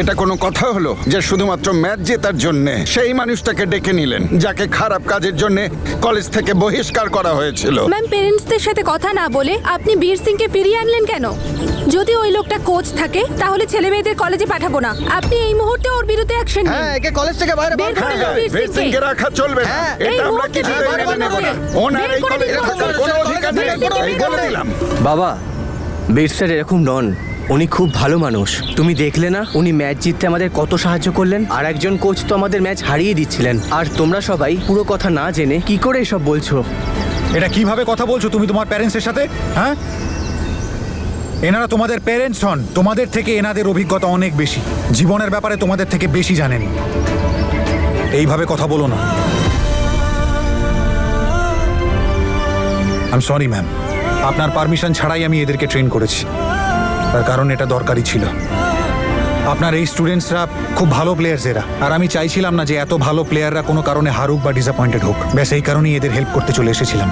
এটা কোনো কথা হলো যে শুধুমাত্র ম্যাচ জেতার জন্য সেই মানুষটাকে ডেকে নিলেন যাকে খারাপ কাজের জন্য কলেজ থেকে বহিষ্কার করা হয়েছিল? ম্যাম, পেরেন্টসদের সাথে কথা না বলে আপনি বীর সিংকে ফিরিয়ে আনলেন কেন? যদি ওই লোকটা কোচ থাকে তাহলে ছেলে মেয়েদের কলেজে পাঠাবো না। আপনি এই মুহূর্তে ওর বিরুদ্ধে অ্যাকশন নিন। হ্যাঁ, একে কলেজ থেকে বাইরে বার করে দাও। বীর সিংকে রাখা চলবে না। হ্যাঁ, এটা এই আমরা মুহূর্তে কিছুতেই বের করে মেনে নেব না। দিন। ওনার এই বের করে কলেজে দিন। থাকার কোনো অধিকার নেই, এই বলে দিলাম। বাবা, বীর স্যার এরকম নন, উনি খুব ভালো মানুষ। তুমি দেখলে না উনি ম্যাচ জিততে আমাদের কত সাহায্য করলেন? আর একজন কোচ তো আমাদের ম্যাচ হারিয়ে দিচ্ছিলেন। আর তোমরা সবাই পুরো কথা না জেনে কি করে এসব বলছো? এটা কিভাবে কথা বলছো তুমি তোমার প্যারেন্টসের সাথে? হ্যাঁ, এনারা তোমাদের প্যারেন্টস হন। তোমাদের থেকে এনাদের অভিজ্ঞতা অনেক বেশি, জীবনের ব্যাপারে তোমাদের থেকে বেশি জানেন। এইভাবে কথা বলো না। আই এম সরি ম্যাম, আপনার পারমিশন ছাড়াই আমি এদেরকে ট্রেন করেছি, তার কারণ এটা দরকারি ছিল। আপনার এই স্টুডেন্টসরা খুব ভালো প্লেয়ার্স এরা, আর আমি চাইছিলাম না যে এত ভালো প্লেয়াররা কোনো কারণে হারুক বা ডিসঅ্যাপয়েন্টেড হোক। ব্যাস এই কারণেই এদের হেল্প করতে চলে এসেছিলাম।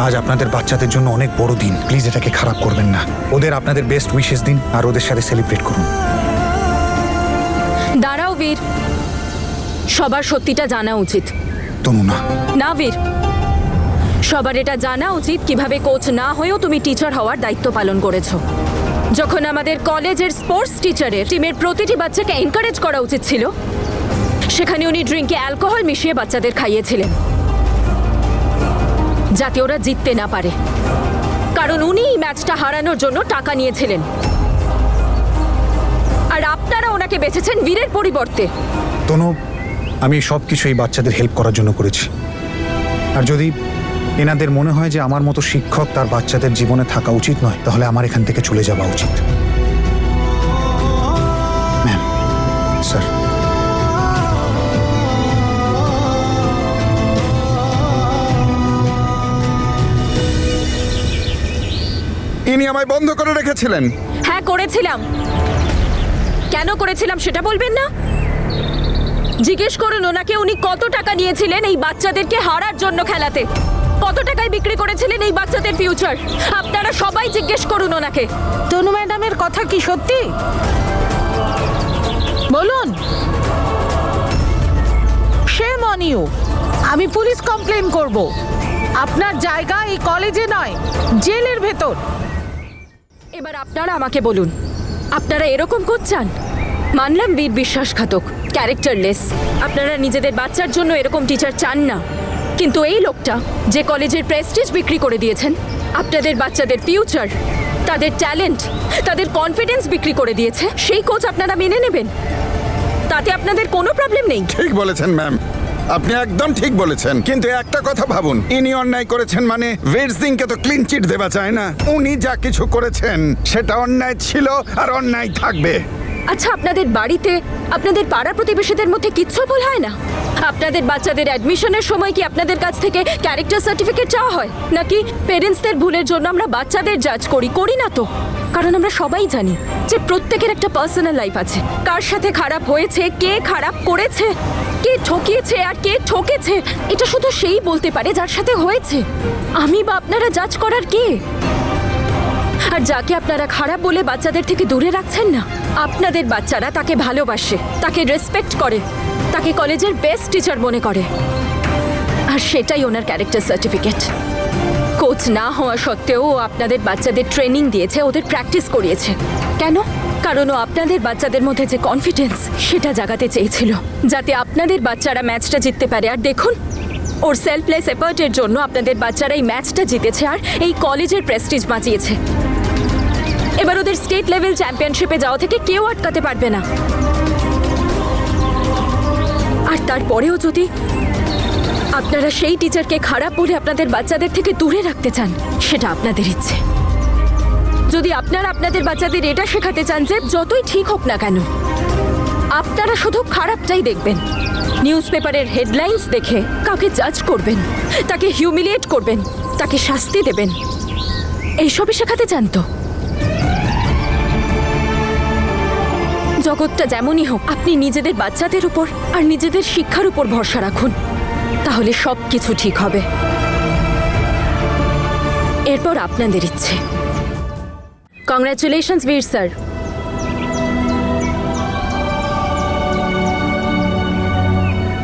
আজ আপনাদের বাচ্চাদের জন্য অনেক বড় দিন, প্লিজ এটাকে খারাপ করবেন না। ওদের আপনাদের বেস্ট উইশেস দিন আর ওদের সাথে সেলিব্রেট করুন। দাঁড়াও বীর, সবার সত্যিটা জানা উচিত। তনু না, না বীর, সবার এটা জানা উচিত কিভাবে কোচ না হয়েও তুমি টিচার হওয়ার দায়িত্ব পালন করেছো। যখন আমাদের কলেজের স্পোর্টস টিচারের টিমের প্রতিটি বাচ্চাকে এনকারেজ করা উচিত ছিল, সেখানে উনি ড্রিঙ্কে অ্যালকোহল মিশিয়ে বাচ্চাদের খাইয়েছিলেন যাতে ওরা জিততে না পারে, কারণ উনি এই ম্যাচটা হারানোর জন্য টাকা নিয়েছিলেন। আর আপনারা ওনাকে বেছেছেন বীরের পরিবর্তে। তনু, আমি সব কিছু এই বাচ্চাদের হেল্প করার জন্য করেছি। আর যদি এনাদের মনে হয় যে আমার মতো শিক্ষক তার বাচ্চাদের জীবনে থাকা উচিত নয়, তাহলে আমার এখান থেকে চলে যাওয়া উচিত। ম্যাম, স্যার, ইনি আমায় বন্ধ করে রেখেছিলেন। হ্যাঁ করেছিলাম। কেন করেছিলাম সেটা বলবেন না? জিজ্ঞেস করুন ওনাকে উনি কত টাকা নিয়েছিলেন এই বাচ্চাদেরকে হারার জন্য খেলাতে। কত টাকায় বিক্রি করেছিলেন এই বাচ্চাদের ফিউচার? আপনারা সবাই জিজ্ঞেস করুন ওনাকে। তনু ম্যাডামের কথা কি সত্যি? বলুন। Shame on you. আমি পুলিশ কমপ্লেন করব। আপনার জায়গা এই কলেজে নয়, জেলের ভেতর। এবার আপনারা আমাকে বলুন, আপনারা এরকম করছেন? মানলাম বীর বিশ্বাসঘাতক, ক্যারেক্টারলেস, আপনারা নিজেদের বাচ্চার জন্য এরকম টিচার চান না, কিন্তু এই লোকটা যে কলেজের প্রেস্টিজ বিক্রি করে দিয়েছেন, আপনাদের বাচ্চাদের ফিউচার, তাদের ট্যালেন্ট, তাদের কনফিডেন্স বিক্রি করে দিয়েছে, সেই কোচ আপনারা মেনে নেবেন? তাতে আপনাদের কোনো প্রবলেম নেই? ঠিক বলেছেন ম্যাম, আপনি একদম ঠিক বলেছেন। কিন্তু একটা কথা ভাবুন, ইনি অন্যায় করেছেন মানে বীর সিংকে তো ক্লিন চিট দেওয়া যায় না। উনি যা কিছু করেছেন সেটা অন্যায় ছিল আর অন্যায় থাকবে। আচ্ছা, আপনাদের বাড়িতে, আপনাদের পাড়া প্রতিবেশীদের মধ্যে কিচ্ছু ভুল হয় না? আপনাদের বাচ্চাদের অ্যাডমিশনের সময় কি আপনাদের কাছ থেকে ক্যারেক্টার সার্টিফিকেট চাওয়া হয়? নাকি পেরেন্টসদের ভুলের জন্য আমরা বাচ্চাদের জাজ করি না তো? কারণ আমরা সবাই জানি যে প্রত্যেকের একটা পার্সোনাল লাইফ আছে। কার সাথে খারাপ হয়েছে, কে খারাপ করেছে, কে ঠকিয়েছে আর কে ঠকেছে, এটা শুধু সেই বলতে পারে যার সাথে হয়েছে। আমি বা আপনারা জাজ করার কে? আর যাকে আপনারা খারাপ বলে বাচ্চাদের থেকে দূরে রাখছেন না, আপনাদের বাচ্চারা তাকে ভালোবাসে, তাকে রেসপেক্ট করে, তাকে কলেজের বেস্ট টিচার মনে করে, আর সেটাই ওনার ক্যারেক্টার সার্টিফিকেট। কোচ না হওয়া সত্ত্বেও ও আপনাদের বাচ্চাদের ট্রেনিং দিয়েছে, ওদের প্র্যাকটিস করিয়েছে। কেন? কারণ ও আপনাদের বাচ্চাদের মধ্যে যে কনফিডেন্স, সেটা জাগাতে চেয়েছিল, যাতে আপনাদের বাচ্চারা ম্যাচটা জিততে পারে। আর দেখুন, ওর সেলফলেস এফার্টের জন্য আপনাদের বাচ্চারা এই ম্যাচটা জিতেছে আর এই কলেজের প্রেস্টিজ বাঁচিয়েছে। এবার ওদের স্টেট লেভেল চ্যাম্পিয়নশিপে যাওয়া থেকে কেউ আটকাতে পারবে না। আর তারপরেও যদি আপনারা সেই টিচারকে খারাপ বলে আপনাদের বাচ্চাদের থেকে দূরে রাখতে চান, সেটা আপনাদের ইচ্ছে। যদি আপনারা আপনাদের বাচ্চাদের এটা শেখাতে চান যে যতই ঠিক হোক না কেন, আপনারা শুধু খারাপটাই দেখবেন, নিউজ পেপারের হেডলাইন্স দেখে কাউকে জাজ করবেন, তাকে হিউমিলিয়েট করবেন, তাকে শাস্তি দেবেন, এইসবই শেখাতে চান তো? জগৎটা যেমনই হোক, আপনি নিজেদের বাচ্চাদের উপর আর নিজেদের শিক্ষার উপর ভরসা রাখুন, তাহলে সব কিছু ঠিক হবে। এরপর আপনাদের ইচ্ছে। Congratulations Bir sir,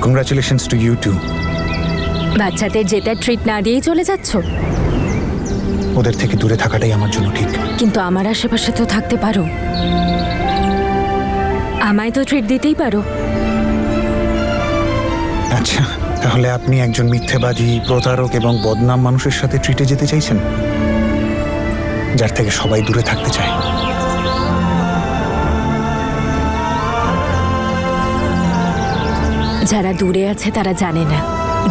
congratulations to you too. বাচ্চাদের জেতার ট্রিট না দিয়েই চলে যাচ্ছ? ওদের থেকে দূরে থাকাটাই আমার জন্য ঠিক। কিন্তু আমার আশেপাশে তো থাকতে পারো, আমায় তো ট্রিট দিতেই পারো। আচ্ছা, তাহলে আপনি একজন মিথ্যেবাদী, প্রতারক এবং বদনাম মানুষের সাথে ট্রিটে যেতে চাইছেন, যার থেকে সবাই দূরে থাকতে চায়। যারা দূরে আছে তারা জানে না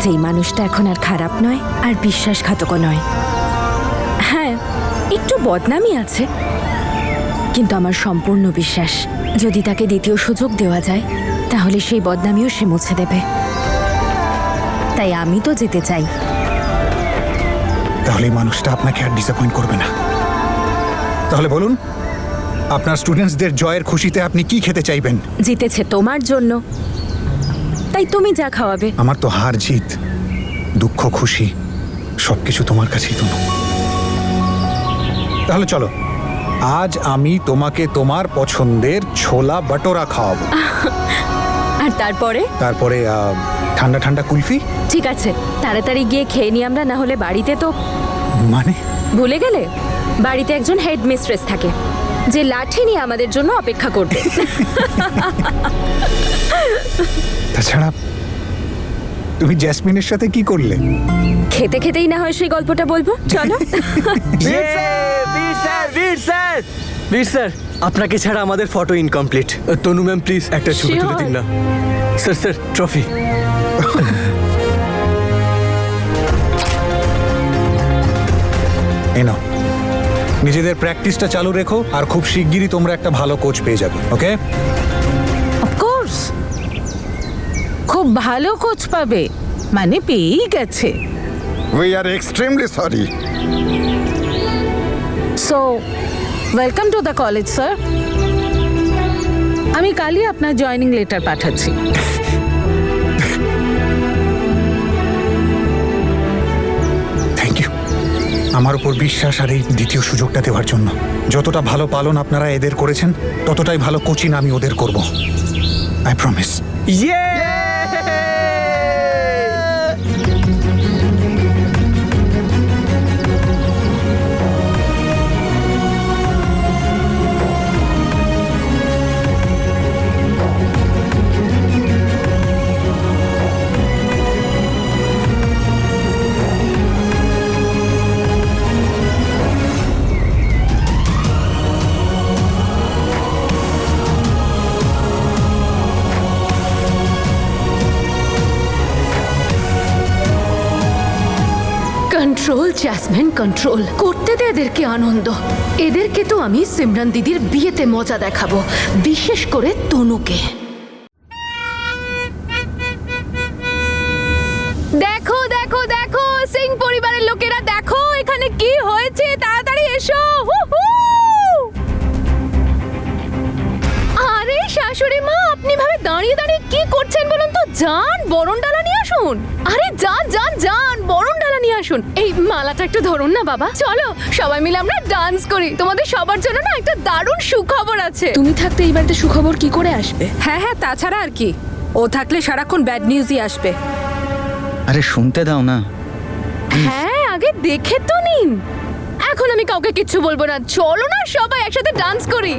যে এই মানুষটা এখন আর খারাপ নয়, আর বিশ্বাসঘাতকও নয়। হ্যাঁ, একটু বদনামই আছে, কিন্তু আমার সম্পূর্ণ বিশ্বাস যদি তাকে দ্বিতীয় সুযোগ দেওয়া যায় তাহলে সেই বদনামিও সে মুছে দেবে। তাই আমি তো যেতে চাই। তাহলে এই মানুষটা আপনাকে আর ডিসঅ্যাপয়েন্ট করবে না। তাহলে বলুন, আপনার স্টুডেন্টসদের জয়ের খুশিতে আপনি কি খেতে চাইবেন? জিতেছে তোমার জন্য, তাই তুমি যা খাওয়াবে। আমার তো হার জিত, দুঃখ খুশি সবকিছু তোমার কাছেই তো। তাহলে চলো, আজ আমি তোমাকে তোমার পছন্দের ছোলা বাটোরা খাওয়াবো। আর তারপরে ঠান্ডা ঠান্ডা কুলফি। ঠিক আছে, তাড়াতাড়ি গিয়ে খেয়ে নি আমরা, না হলে বাড়িতে তো। মানে ভুলে গেলে বাড়িতে একজন হেড মিস্ট্রেস থাকে যে লাঠি নিয়ে আমাদের জন্য অপেক্ষা করবে। তাছাড়া তুমি জ্যাসমিনের সাথে কি করলে? খেতে খেতেই না হয় সেই গল্পটা বলবো, চলো। বীর স্যার, বীর স্যার, আপনাকে ছাড়া আমাদের photo incomplete. Tanu ma'am please একটা ছবি তুলে দিন না। Sir sir, trophy. এই নাও, নিজেদের প্র্যাকটিসটা চালু রেখো, আর খুব শিগগিরই তোমরা একটা ভালো কোচ পেয়ে যাবে। ওকে? অফকোর্স, খুব ভালো কোচ পাবে, মানে পেয়েই গেছে। We are extremely sorry. So welcome to the college sir. আমি কালই আপনার জয়েনিং লেটার পাঠাচ্ছি। থ্যাংক ইউ আমার উপর বিশ্বাস আর এই দ্বিতীয় সুযোগটা দেওয়ার জন্য। যতটা ভালো পালন আপনারা এদের করেছেন, ততটাই ভালো কোচিং আমি ওদের করব। I promise. ইয়ে! কন্ট্রোল জ্যাসমিন, কন্ট্রোল করতে দে এদেরকে আনন্দ। এদেরকে তো আমি সিমরান দিদির বিয়েতে মজা দেখাবো, বিশেষ করে তনুকে। দেখো দেখো দেখো, সিং পরিবারের লোকেরা, দেখো এখানে কি হয়েছে, তাড়াতাড়ি এসো। আরে শাশুড়ি মা, আপনি ভাবে দাঁড়িয়ে দাঁড়িয়ে কি করছেন বলুন তো? যান, বরণ ডালা নিয়ে আসুন। আরে যান যান যান, বরণ ডালা নিয়ে আসুন। এই মালাটা একটু ধরুন না বাবা। চলো সবাই মিলে আমরা ডান্স করি। তোমাদের সবার জন্য না একটা দারুণ সুখবর আছে। তুমি থাকতে এই বাড়িতে সুখবর কি করে আসবে? হ্যাঁ হ্যাঁ, তাছাড়া আর কি, ও থাকলে সারাক্ষণ ব্যাড নিউজই আসবে। আরে শুনতে দাও না। হ্যাঁ, আগে দেখে তো নিন। এখন আমি কাউকে কিচ্ছু বলবো না, চলো না সবাই একসাথে ডান্স করি।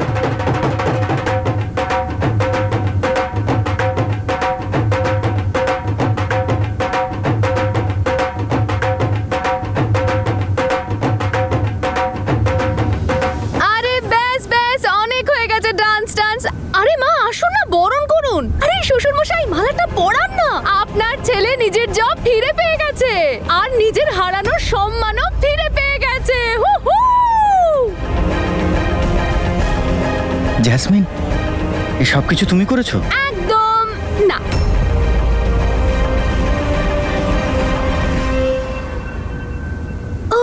আরে ব্যাস ব্যাস, অনেক হয়ে গেছে ডান্স ডান্স। আরে মা আসুন না, বরণ করুন। আরে শ্বশুর মশাই, মালাটা পরান না। আপনার ছেলে নিজের জব ফিরে পেয়ে গেছে, আর নিজের হারানোর সম্মানও ফিরে পেয়ে গেছে। হু হু। জ্যাসমিন, এই সব কিছু তুমি করেছো? একদম না। ও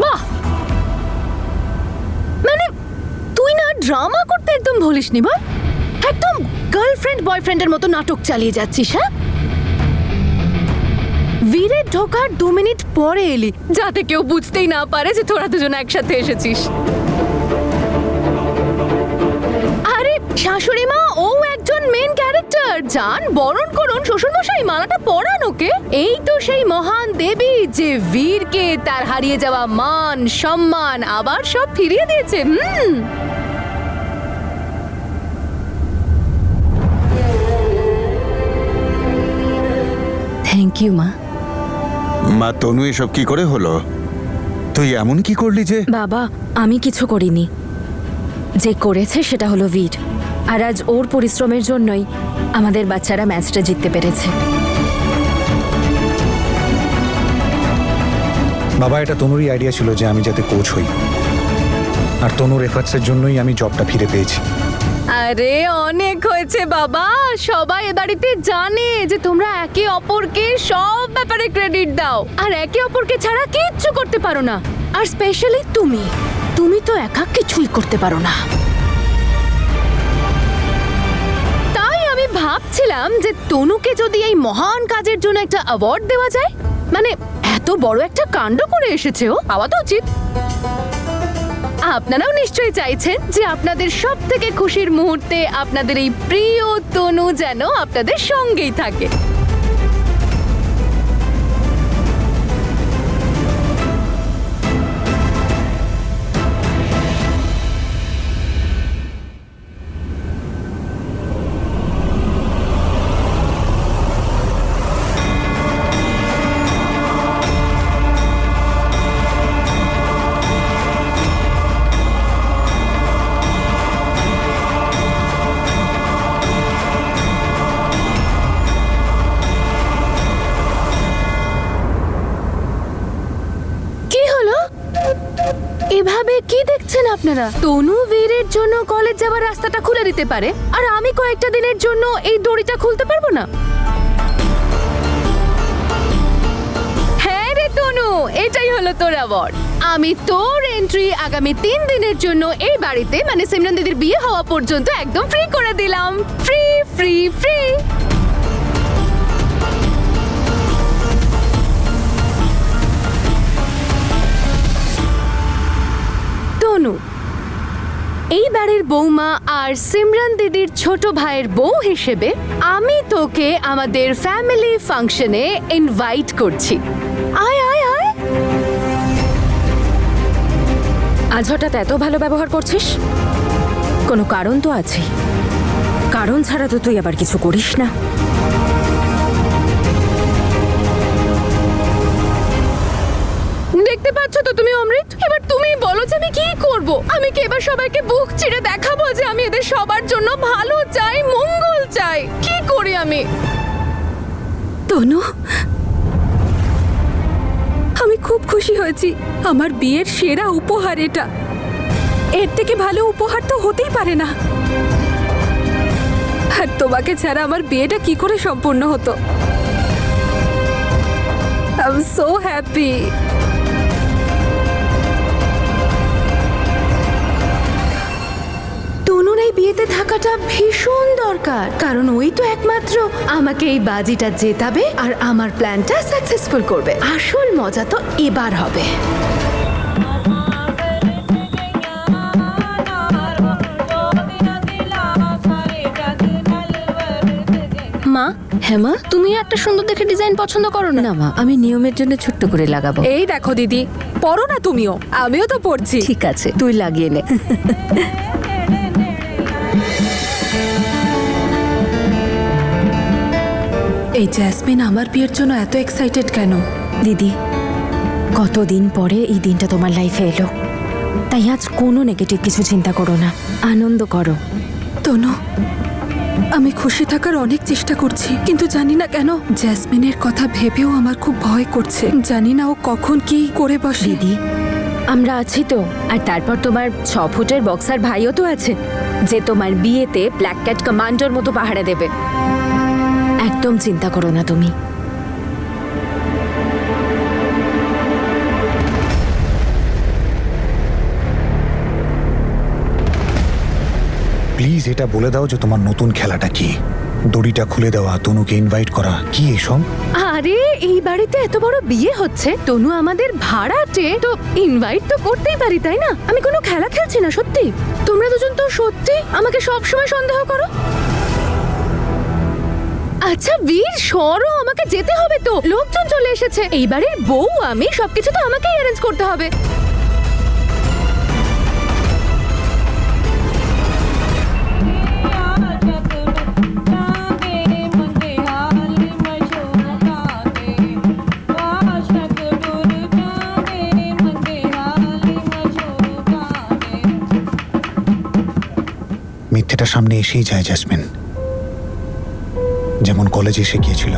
বাহ, মানে তুই না ড্রামা করতে একদম ভুলিসনি বল? একদম গার্লফ্রেন্ড বয়ফ্রেন্ডের মতো নাটক চালিয়ে যাচ্ছিস। হ্যাঁ, বীরের ঢোকার 2 মিনিট পরে এলি, যাতে কেউ বুঝতেই না পারে যে তোরা দুজন একসাথে এসেছিস। আরে শাশুড়ি মা, ও একজন মেন ক্যারেক্টার। যান, বরণ করুন, শ্বশুরমশাই মালাটা পরান ওকে। এই তো সেই মহান দেবী যে বীরকে তার হারিয়ে যাওয়া মান সম্মান আবার সব ফিরিয়ে দিয়েছে। থ্যাংক ইউ মা। মা তনু, এসব কি করে হলো? তুই এমন কি করলি যে? বাবা, আমি কিছু করিনি, যে করেছে সেটা হলো বীর। আর আজ ওর পরিশ্রমের জন্যই আমাদের বাচ্চারা ম্যাচটা জিততে পেরেছে। বাবা, এটা তনুরই আইডিয়া ছিল যে আমি যাতে কোচ হই, আর তনুর এফার্টসের জন্যই আমি জবটা ফিরে পেয়েছি। আরে অনেক হয়েছে বাবা, সবাই এ বাড়িতে জানে যে তোমরা একে অপরকে সব ব্যাপারে ক্রেডিট দাও, আর একে অপরকে ছাড়া কিচ্ছু করতে পারো না। আর স্পেশালি তুমি তো একা কিছুই করতে পারো না। তাই আমি ভাবছিলাম যে তনুকে যদি এই মহান কাজের জন্য একটা অ্যাওয়ার্ড দেওয়া যায়, মানে এত বড় একটা কাণ্ড করে এসেছে, ও পাওয়া তো উচিত। আপনারাও নিশ্চয়ই চাইছেন যে আপনাদের সব থেকে খুশির মুহূর্তে আপনাদের এই প্রিয় তনু যেন আপনাদের সঙ্গেই থাকে। এভাবে কি দেখছেন আপনারা? তনু বীরের জন্য কলেজ যাওয়ার রাস্তাটা খুলে দিতে পারে, আর আমি কয়েকটা দিনের জন্য এই দড়িটা খুলতে পারবো না? হ্যাঁ রে তনু, এটাই হলো তোর অ্যাওয়ার্ড। আমি তোর এন্ট্রি আগামী 3 দিনের জন্য এই বাড়িতে, মানে সিমরান দিদির বিয়ে হওয়া পর্যন্ত একদম ফ্রি করে দিলাম। Free free free. তনু, এই বাড়ির বৌমা আর সিমরান দিদির ছোট ভাইয়ের বউ হিসেবে আমি তোকে আমাদের ফ্যামিলি ফাংশনে ইনভাইট করছি। আয় আয় আয়। আজ হঠাৎ এত ভালো ব্যবহার করছিস? কোনো কারণ তো আছে, কারণ ছাড়া তো তুই আবার কিছু করিস না। দেখতে পাচ্ছ তো তুমি অমৃত, এবার তুমি বলো যে আমি কি করব? আমি কি এবার সবাইকে বুক চিরে দেখাবো যে আমি এদের সবার জন্য ভালো চাই, মঙ্গল চাই? কি করি আমি? তনু, আমি খুব খুশি হয়েছি। আমার বিয়ের সেরা উপহার এটা। এর থেকে ভালো উপহার তো হতেই পারে না। আর তোমাকে ছাড়া আমার বিয়েটা কি করে সম্পূর্ণ হতো? I am so happy. তনুর এই বিয়েতে থাকাটা ভীষণ দরকার, কারণ ওই তো একমাত্র আমাকে এই বাজিটা জেতাবে আর আমার প্ল্যানটা সাকসেসফুল করবে। আসল মজা তো এবার হবে। মা, হ্যাঁ মা, তুমি একটা সুন্দর দেখে ডিজাইন পছন্দ করো না? মা, আমি নিয়মের জন্য ছোট্ট করে লাগাবো। এই দেখো দিদি, পরো না তুমিও, আমিও তো পড়ছি। ঠিক আছে, তুই লাগিয়ে নে। এই জ্যাসমিন আমার বিয়ের জন্য এত এক্সাইটেড কেন? দিদি, কতদিন পরে এই দিনটা তোমার লাইফে এলো, তাই আজ কোনো নেগেটিভ কিছু চিন্তা করো না, আনন্দ করো। তনু, আমি খুশি থাকার অনেক চেষ্টা করছি, কিন্তু জানি না কেন জ্যাসমিনের কথা ভেবেও আমার খুব ভয় করছে। জানি না ও কখন কি করে বসে। দিদি, আমরা আছি তো। আর তারপর তোমার 6 ফুটের বক্সার ভাইও তো আছে, যে তোমার বিয়েতে ব্ল্যাক ক্যাট কমান্ডার মতো পাহারা দেবে। একদম চিন্তা করো না তুমি। প্লিজ এটা বলে দাও যে তোমার নতুন খেলাটা কি। দড়িটা খুলে দেওয়া, তনুকে ইনভাইট করা, কি এসব? আরে এই বাড়িতে এত বড় বিয়ে হচ্ছে, তনু আমাদের ভাড়াটে, তো ইনভাইট তো করতেই পারি, তাই না? আমি কোনো খেলা খেলছি না, সত্যি। তোমরা দুজন তো সত্যি আমাকে সব সময় সন্দেহ করো। আচ্ছা বীর, সরো, আমাকে যেতে হবে তো, লোকজন চলে এসেছে। এই বাড়ির বউ আমি, সবকিছু তো আমাকেই অ্যারেঞ্জ করতে হবে। মিথ্যেটা সামনে এসেই যায় জ্যাসমিন, যেমন কলেজে এসে গিয়েছিল।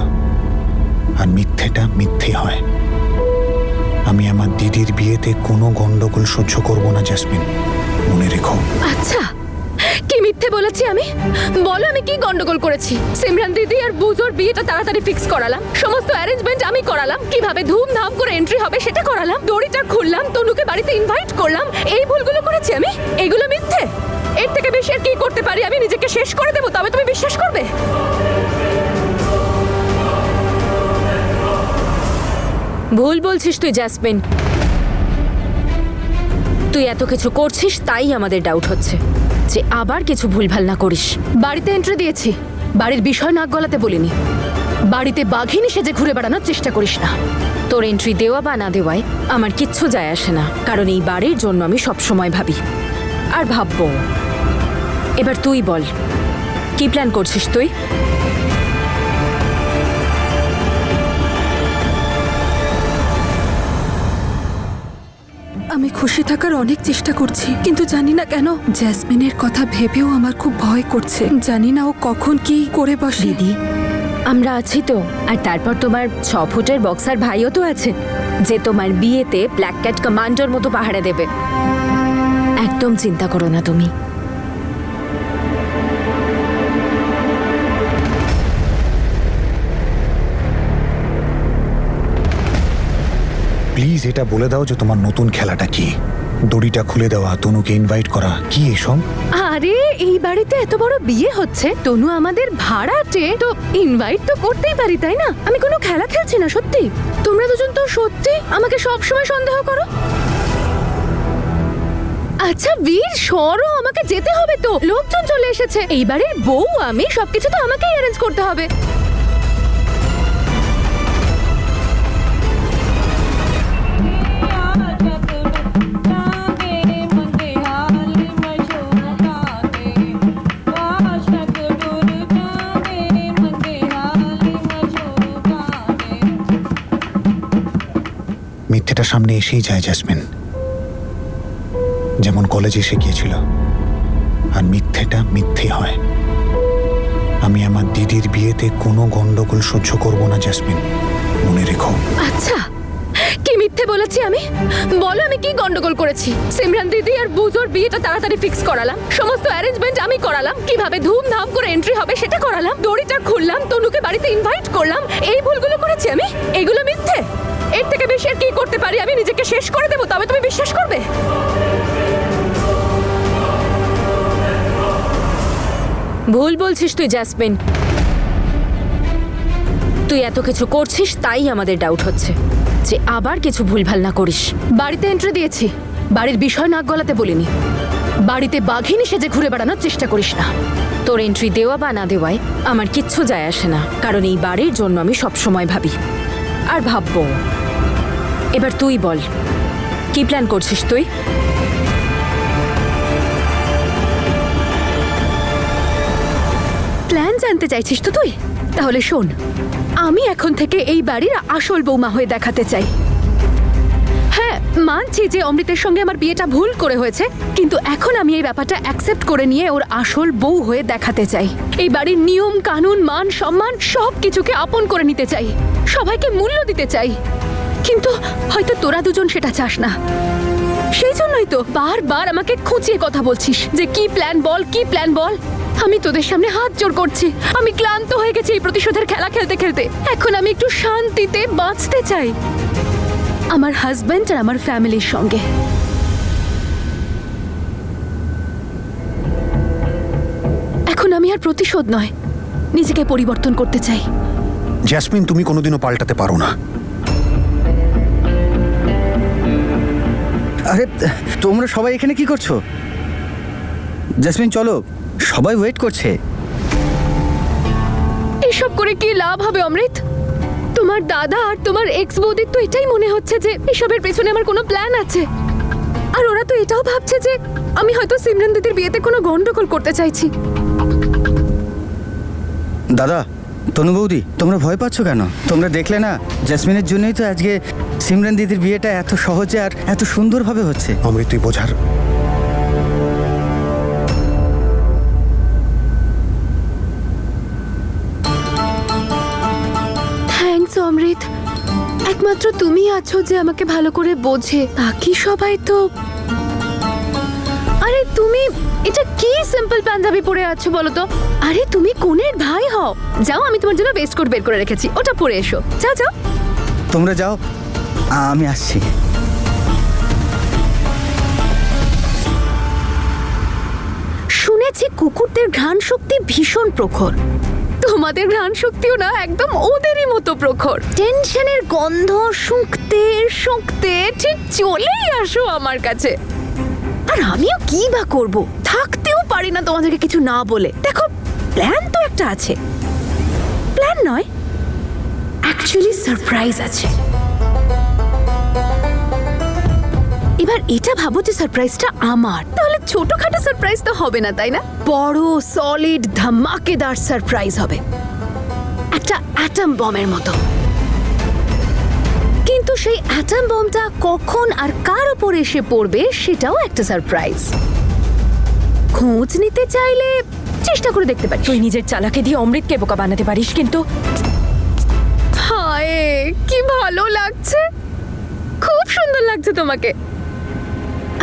আর মিথ্যেটা মিথ্যে হয়। আমি আমার দিদির বিয়েতে কোনো গন্ডগোল সহ্য করব না জ্যাসমিন, মনে রেখো। আচ্ছা, কি মিথ্যে বলেছি আমি? বলো আমি কি গন্ডগোল করেছি? সিমরান দিদি আর বুজোর বিয়েটা তাড়াতাড়ি ফিক্স করালাম, সমস্ত অ্যারেঞ্জমেন্ট আমি করালাম, কিভাবে ধুমধাম করে এন্ট্রি হবে সেটা করালাম, দড়িটা খুললাম, তনুকে বাড়িতে ইনভাইট করলাম। এই ভুলগুলো করেছি আমি, এগুলো মিথ্যে। এর থেকে বেশি আর কি করতে পারি? আমি নিজেকে শেষ করে দেবো, তবে তুমি বিশ্বাস করবে? ভুল বলছিস তুই জ্যাসমিন। তুই এত কিছু করছিস তাই আমাদের ডাউট হচ্ছে যে আবার কিছু ভুলভাল না করিস। বাড়িতে এন্ট্রি দিয়েছি, বাড়ির বিষয় নাক গলাতে বলিনি। বাড়িতে বাঘিনী সেজে ঘুরে বেড়ানোর চেষ্টা করিস না। তোর এন্ট্রি দেওয়া বা না দেওয়ায় আমার কিচ্ছু যায় আসে না, কারণ এই বাড়ির জন্য আমি সবসময় ভাবি আর ভাববো। এবার তুই বল, কি প্ল্যান করছিস তুই? আমি খুশি থাকার অনেক চেষ্টা করছি, কিন্তু জানি না কেন জ্যাসমিনের কথা ভেবেও আমার খুব ভয় করছে। জানি না ও কখন কি করে বসে। দিদি, আমরা আছি তো। আর তারপর তোমার 6 ফুটের বক্সার ভাইও তো আছে, যে তোমার বিয়েতে ব্ল্যাক ক্যাট কমান্ডোর মতো পাহারা দেবে। একদম চিন্তা করো না তুমি। প্লিজ এটা বলে দাও যে তোমার নতুন খেলাটা কি। দড়িটা খুলে দেওয়া, তনুকে ইনভাইট করা, কি এসব? আরে এই বাড়িতে এত বড় বিয়ে হচ্ছে, তনু আমাদের ভাড়াটে, তো ইনভাইট তো করতেই পারি, তাই না? আমি কোনো খেলা খেলছি না, সত্যি। তোমরা দুজন তো সত্যি আমাকে সব সময় সন্দেহ করো। আচ্ছা বীর, সরো, আমাকে যেতে হবে তো, লোকজন চলে এসেছে। এই বাড়ির বউ আমি, সবকিছু তো আমাকেই অ্যারেঞ্জ করতে হবে। মিথ্যেটা সামনে এসেই যায় জ্যাসমিন, যেমন কলেজে এসে গিয়েছিল। আর মিথ্যেটা মিথ্যে হয়। আমি আমার দিদির বিয়েতে কোনো গন্ডগোল সহ্য করব না জ্যাসমিন, মনে রেখো। আচ্ছা, কি মিথ্যে বলেছি আমি? বলো আমি কি গন্ডগোল করেছি? সিমরান দিদি আর বুজোর বিয়েটা তাড়াতাড়ি ফিক্স করালাম, সমস্ত অ্যারেঞ্জমেন্ট আমি করালাম, কিভাবে ধুমধাম করে এন্ট্রি হবে সেটা করালাম, দড়িটা খুললাম, তনুকে বাড়িতে ইনভাইট করলাম। এই ভুলগুলো করেছি আমি, এগুলো মিথ্যে। এর থেকে বেশি আর কি করতে পারি? আমি নিজেকে শেষ করে দেবো, তবে তুমি বিশ্বাস করবে? ভুল বলছিস তুই জ্যাসমিন। তুই এত কিছু করছিস তাই আমাদের ডাউট হচ্ছে যে আবার কিছু ভুলভাল না করিস। বাড়িতে এন্ট্রি দিয়েছি, বাড়ির বিষয় নাক গলাতে বলিনি। বাড়িতে বাঘিনী সেজে ঘুরে বেড়ানোর চেষ্টা করিস না। তোর এন্ট্রি দেওয়া বা না দেওয়ায় আমার কিচ্ছু যায় আসে না, কারণ এই বাড়ির জন্য আমি সবসময় ভাবি আর ভাববো। এবার তুই বল, কি প্ল্যান করছিস তুই? প্ল্যান জানতে চাইছিস তো তুই? তাহলে শোন, আমি এখন থেকে এই বাড়ির আসল বৌমা হয়ে দেখাতে চাই। হ্যাঁ, মানছি যে অমৃতের সঙ্গে আমার বিয়েটা ভুল করে হয়েছে, কিন্তু এখন আমি এই ব্যাপারটা অ্যাকসেপ্ট করে নিয়ে ওর আসল বউ হয়ে দেখাতে চাই। এই বাড়ির নিয়ম কানুন, মান সম্মান সব কিছুকে আপন করে নিতে চাই, সবাইকে মূল্য দিতে চাই। কিন্তু হয়তো তোরা দুজন সেটা চাস না, সেই জন্যই তো বারবার আমাকে খুঁচিয়ে কথা বলছিস যে কি প্ল্যান বল, কি প্ল্যান বল। আমি তোদের সামনে হাত জোড় করছি, আমি ক্লান্ত হয়ে গেছি এই প্রতিশোধের খেলা খেলতে খেলতে। এখন আমি একটু শান্তিতে বাঁচতে চাই আমার হাজব্যান্ড আর আমার ফ্যামিলির সঙ্গে। এখন আমি আর প্রতিশোধ নয়, নিজেকে পরিবর্তন করতে চাই। জ্যাসমিন, তুমি কোনোদিনও পাল্টাতে পারো না। আরে তোমরা সবাই এখানে কি করছো? জেসমিন চলো, সবাই ওয়েট করছে। এসব করে কি লাভ হবে অমৃত? তোমার দাদা আর তোমার এক্স বৌদির তো এটাই মনে হচ্ছে যে এসবের পেছনে আমার কোনো প্ল্যান আছে। আর ওরা তো এটাও ভাবছে যে আমি হয়তো সিমরান দিদির বিয়েতে কোনো গন্ডগোল করতে চাইছি। দাদা, তনু বৌদি, তোমরা ভয় পাচ্ছ কেন? তোমরা দেখলে না, জেসমিনের জন্যই তো আজকে সিমরান দিদির বিয়েটা এত সহজে আর এত সুন্দরভাবে হচ্ছে। অমৃত, তুই বোঝার। থ্যাঙ্কস অমৃত, একমাত্র তুমি আছো যে আমাকে ভালো করে বোঝে। বাকি সবাই তো... আরে তুমি এটা কি সিম্পল পাঞ্জাবি পরে আছো বলো তো? আরে তুমি কোনের ভাই হও। যাও, আমি তোমার জন্য ওয়েস্ট কোট বের করে রেখেছি, ওটা পরে এসো। যাও যাও। তোমরা যাও, আমি আসছি। শুনেছি কুকুরদের ঘ্রাণ শক্তি ভীষণ প্রখর। তোমাদের ঘ্রাণ শক্তিও না একদম ওদেরই মতো প্রখর। টেনশনের গন্ধ শুঁকতে শুঁকতে ঠিক চলেই আসো আমার কাছে। আর আমিও কি বা করব, থাকতেও পারি না তোমাদেরকে কিছু না বলে। দেখো, প্ল্যান তো একটা আছে। প্ল্যান নয়, অ্যাকচুয়ালি সারপ্রাইজ আছে। এবার এটা ভাবো যে সারপ্রাইজটা আমার, তাহলে ছোটখাটো সারপ্রাইজ তো হবে না, তাই না? বড় সলিড ধামাকেদার সারপ্রাইজ হবে, একটা অ্যাটম বমের মতো। কিন্তু সেই অ্যাটম বমটা কখন আর কার উপর এসে পড়বে সেটাও একটা সারপ্রাইজ। খোঁজ নিতে চাইলে চেষ্টা করে দেখতে পারিস। তুই নিজের চালাকে দিয়ে অমৃতকে বোকা বানাতে পারিস, কিন্তু হায় কি ভালো লাগছে, খুব সুন্দর লাগছে তোমাকে।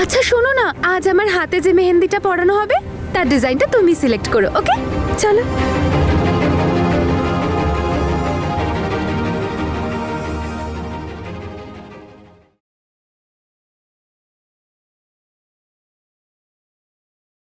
আচ্ছা শোনো না, আজ আমার হাতে যে মেহেন্দিটা পরানো হবে তার ডিজাইনটা তুমি সিলেক্ট করো, ওকে? চলো।